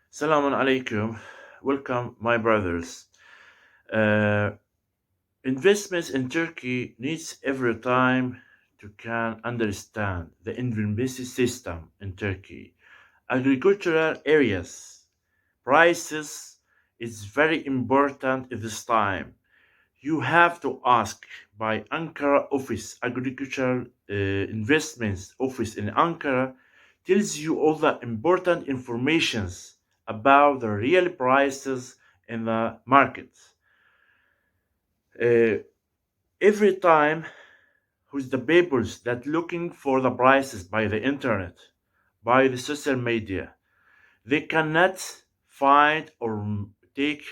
Salaam alaikum. Welcome, my brothers. Uh, Investments in Turkey needs every time to can understand the investment system in Turkey. Agricultural areas, prices is very important at this time. You have to ask by Ankara office, agricultural investments office in Ankara tells you all the important informations about the real prices in the market. Uh, every time who's the papers that looking for the prices by the internet, by the social media, they cannot find or take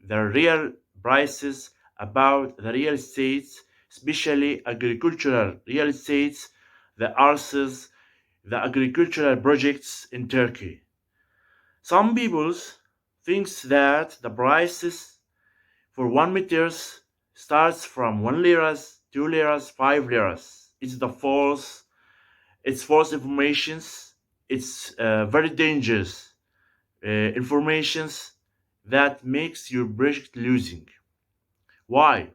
the real prices about the real estates, especially agricultural real estates, the houses, the agricultural projects in Turkey. Some people thinks that the prices for 1 meters starts from 1 liras, 2 liras, 5 liras. It's false informations. It's very dangerous informations that makes your project losing. Why?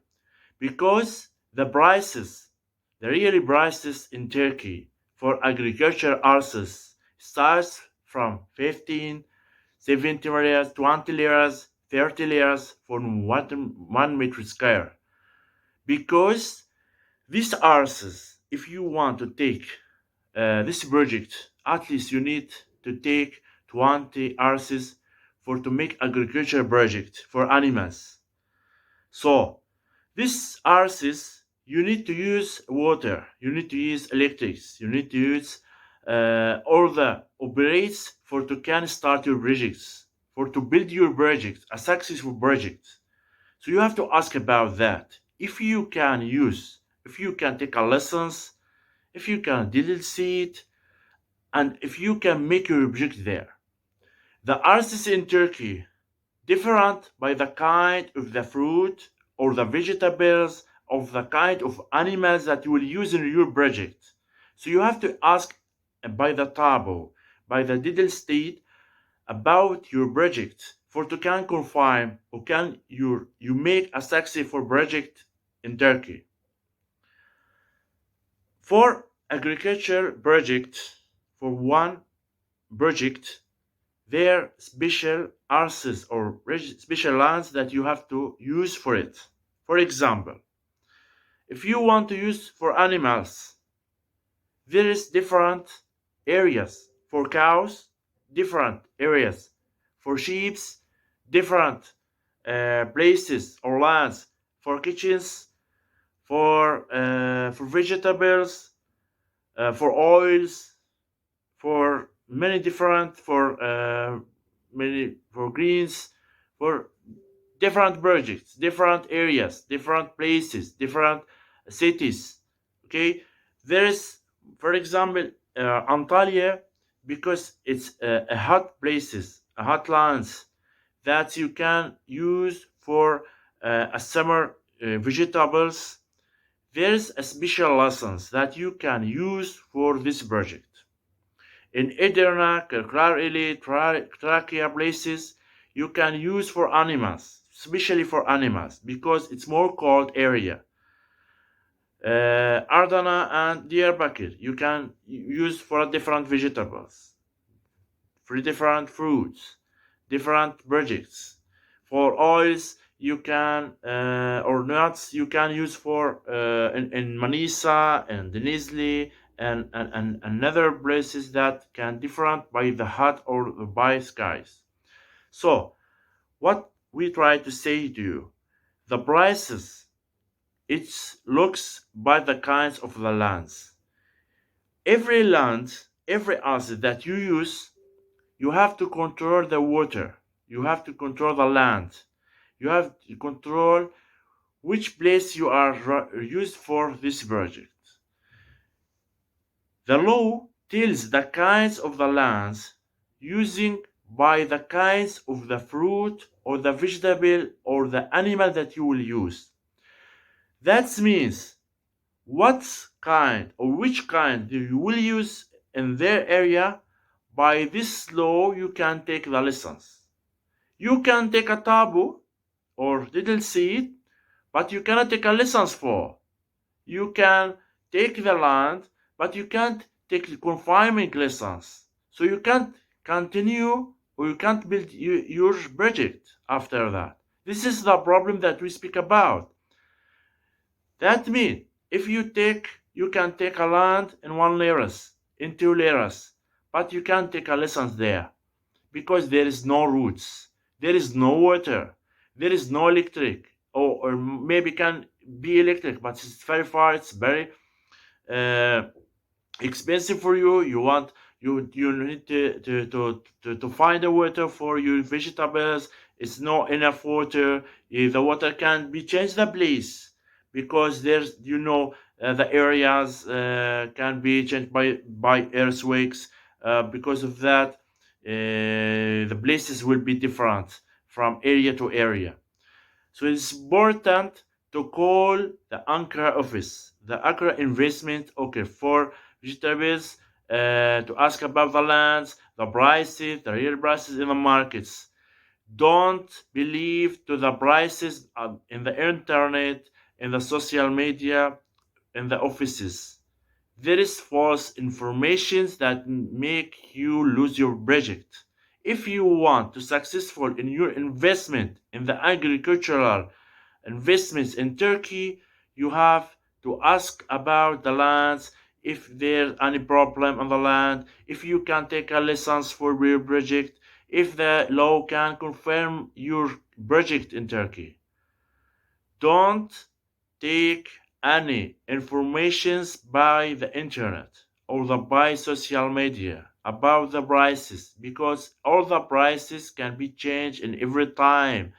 Because the real prices in Turkey for agriculture houses starts from 15, 17 liras, 20 liras, 30 liras for 1 meter square. Because these houses, if you want to take this project, at least you need to take 20 houses for to make agriculture project for animals. So these houses, you need to use water, you need to use electrics, you need to use all the operates for to can start your projects, for to build your project, a successful project. So you have to ask about that. If you can take a lessons, if you can DLC it, and if you can make your project there. The artists in Turkey different by the kind of the fruit or the vegetables of the kind of animals that you will use in your project. So you have to ask by the table, by the digital state about your project for to can confirm or can you make a successful project in Turkey. For agriculture project, for one project, there are special houses or special lands that you have to use for it. For example, if you want to use for animals, there is different areas for cows, different areas for sheep, different places or lands for kitchens, for vegetables, for oils, for many different for greens, for different projects, different areas, different places, different cities. Okay, there is, for example, Antalya, because it's a hot places, a hot lands that you can use for a summer vegetables. There's a special lessons that you can use for this project. In Edirne, Kırklareli, Trakya places, you can use for animals, especially for animals, because it's more cold area. Adana and Diyarbakir, you can use for different vegetables, for different fruits, different projects. For oils, you can or nuts you can use for in Manisa and Denizli and another places that can different by the hot or by skies. So what we try to say to you, the prices it looks by the kinds of the lands. Every land, every asset that you use, you have to control the water, you have to control the land, you have to control which place you are used for this project. The law tells the kinds of the lands using by the kinds of the fruit or the vegetable or the animal that you will use. That means what kind or which kind you will use in their area By this law, you can take the lessons. You can take a taboo or little seed, but you cannot take a lessons for. You can take the land, but you can't take the confining lessons. So you can't continue or you can't build your project after that. This is the problem that we speak about. That means if you can take a land in one layers, in two layers, but you can't take a lessons there because there is no roots, there is no water, there is no electric, or maybe can be electric, but it's very far, it's very uh, expensive for you. You want you need to find the water for your vegetables. It's not enough water. If the water can be changed the place because there's the areas can be changed by earthquakes. Because of that, the places will be different from area to area. So it's important to call the Ankara office, the Ankara investment, okay, for vegetables, to ask about the lands, the prices, the real prices in the markets. Don't believe to the prices in the internet, in the social media, in the offices. There is false information that make you lose your project. If you want to successful in your investment in the agricultural investments in Turkey, you have to ask about the lands, if there's any problem on the land, if you can take a license for your project, if the law can confirm your project in Turkey. Don't take any informations by the internet or by social media about the prices, because all the prices can be changed in every time,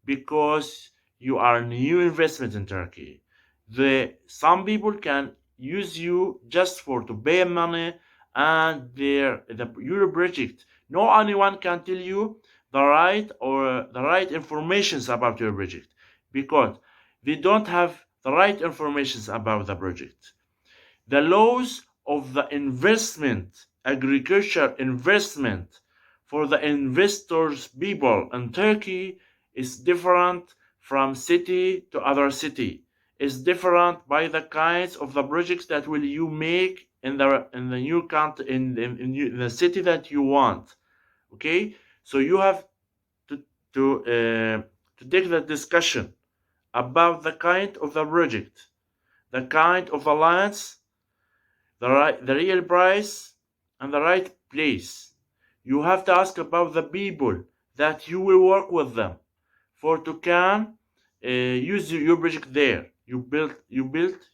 because you are a new investment in Turkey. Some people can use you just for to pay money and your project. No anyone can tell you the right informations about your project, because they don't have the right informations about the project. The laws of the investment, agriculture investment for the investors people in Turkey is different from city to other city. Is different by the kinds of the projects that will you make in the new country in the city that you want. Okay, so you have to to uh, to take the discussion about the kind of the project, the kind of alliance, the real price, and the right place. You have to ask about the people that you will work with them for to can use your project there. You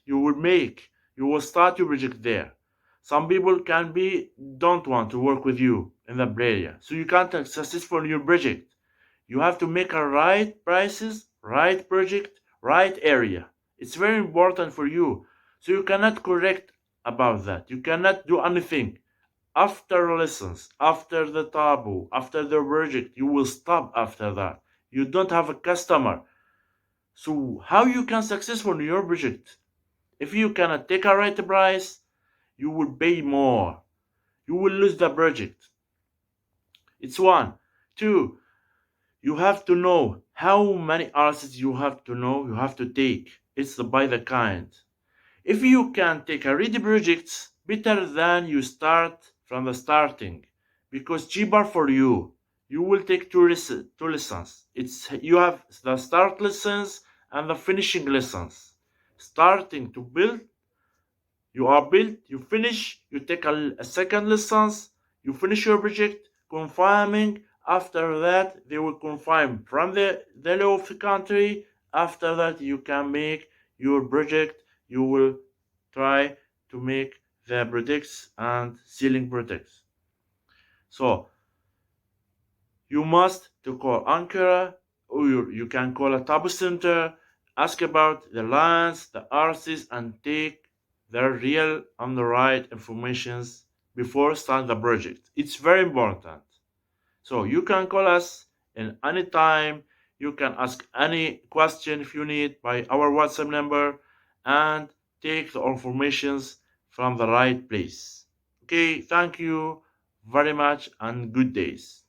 will make, you will start your project there. Some people can be don't want to work with you in the area, so you can't successful in your project. You have to make a right prices, right project, right area. It's very important for you. So you cannot correct about that. You cannot do anything. After lessons, after the taboo, after the project, you will stop after that. You don't have a customer. So how you can successful in your project? If you cannot take a right price, you will pay more. You will lose the project. It's one. Two, you have to know how many artists you have to take. It's by the kind. If you can take a ready project, better than you start from the starting, because cheaper for you. You will take two lessons. It's you have the start lessons and the finishing lessons. Starting to build, you are built, you finish, you take a second lessons, you finish your project, confirming. After that, they will confirm from the law of the country. After that, you can make your project. You will try to make the products and selling products. So you must to call Ankara, or you can call a Tabu center, ask about the lands, the artists, and take the real and the right informations before start the project. It's very important. So you can call us in any time. You can ask any question if you need by our WhatsApp number and take the informations from the right place. Okay, thank you very much and good days.